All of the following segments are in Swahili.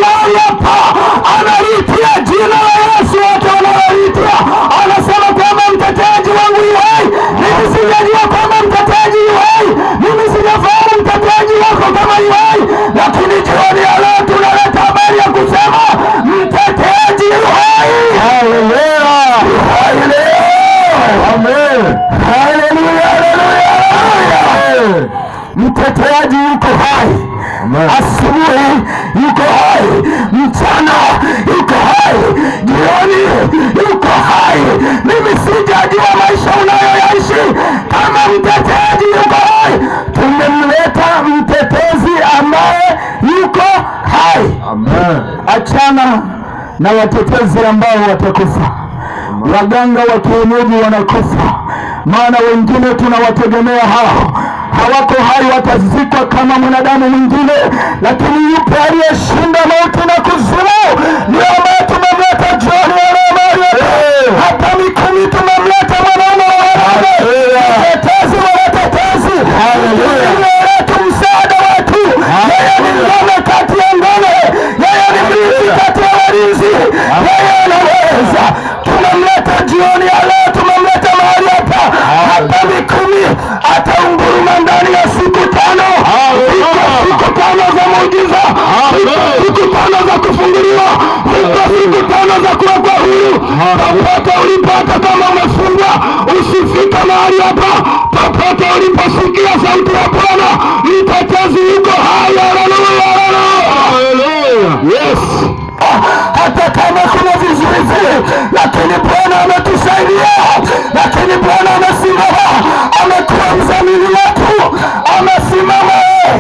mahali hapa analiitia jina la Yesu, watu wanaliitia. Anasema kwamba mteteaji wangu yu hai. Mimi sijajua kwamba mteteaji yu hai, mimi sijafahamu mteteaji wako kama yu hai, lakini jioni ya leo tunaleta habari ya kusema mteteaji yu hai. Haleluya, haleluya, amen, haleluya, haleluya. Mteteaji yuko hai. Asubuhi yuko hai, mchana yuko hai, jioni yuko hai. Mimi sijajua maisha unayoyaishi kama mteteaji yuko hai. Tumemleta mtetezi ambaye yuko hai. Amen. Achana na watetezi ambao watakufa. Waganga wa kienyeji wanakufa, maana wengine tunawategemea hao hawako hai, watazikwa kama mwanadamu mwingine, lakini yupo aliyeshinda mauti na kuzimu. Ndio ambaye tumemleta jioni ya leo. Hata Mikumi tumemleta mwanaume wa wanaume, mtetezi wa watetezi, yetu msaada wetu. Yeye ni ngome kati ya ngome, yeye ni mlinzi kati ya walinzi, yeye anaweza. Tumemleta jioni ya leo, tumemleta mahali hapa. Hata Mikumi ataunguruma ndani ya siku 5. Siku 5 za muujiza, siku 5 za kufunguliwa, siku 5 za kuwekwa huru. Popote ulipata, kama umefungwa, usifika mahali hapa. Popote uliposikia sauti ya Bwana, mtetezi yuko hai. Haleluya, haleluya, yes. Hata kama kuna vizuizi, lakini Bwana ametusaidia, lakini Bwana amesimama, amekuwa mdhamini wetu, amesimama.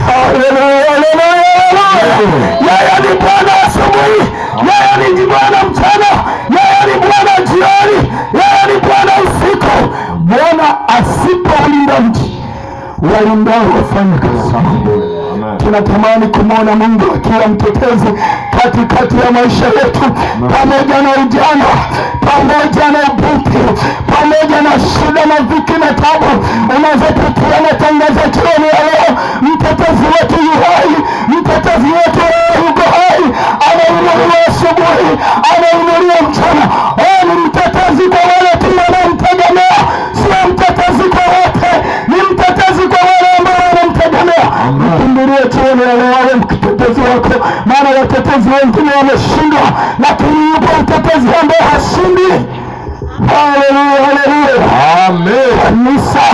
Haleluya, haleluya. Yeye ni Bwana asubuhi, yeye ni Bwana mchana, yeye ni Bwana jioni, yeye ni Bwana usiku. Bwana asipoulinda mji, walindao wafanya kazi. Tunatamani kumwona Mungu akiwa mtetezi katikati ya maisha yetu, pamoja na ujana, pamoja na ubuti, pamoja na shida na dhiki na tabu unazopitia. Natangaza jioni ya leo, mtetezi wetu yu hai, mtetezi wetu yuko hai. Anainuliwa asubuhi, anainuliwa mchana. Ni mtetezi kwa wale tu wanaomtegemea, sio mtetezi kwa wote, ni mtetezi kwa wale ambao wanamtegemea. Mkimbilie jioni ya leo awe mtetezi wako, maana watetezi wengine wameshindwa, lakini yupo mtetezi ambaye hashindi. Haleluya, haleluya, amen. Kanisa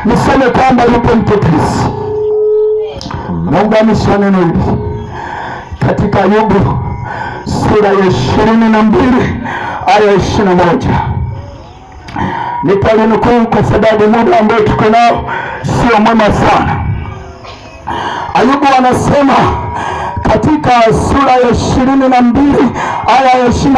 niseme kwamba yupo mtetezi. Naunganisha neno hili katika Ayubu sura ya 22 aya 21. Nitalinukuu kwa sababu muda ambao tuko nao sio mwema sana. Ayubu anasema katika sura ya 22 aya ya 20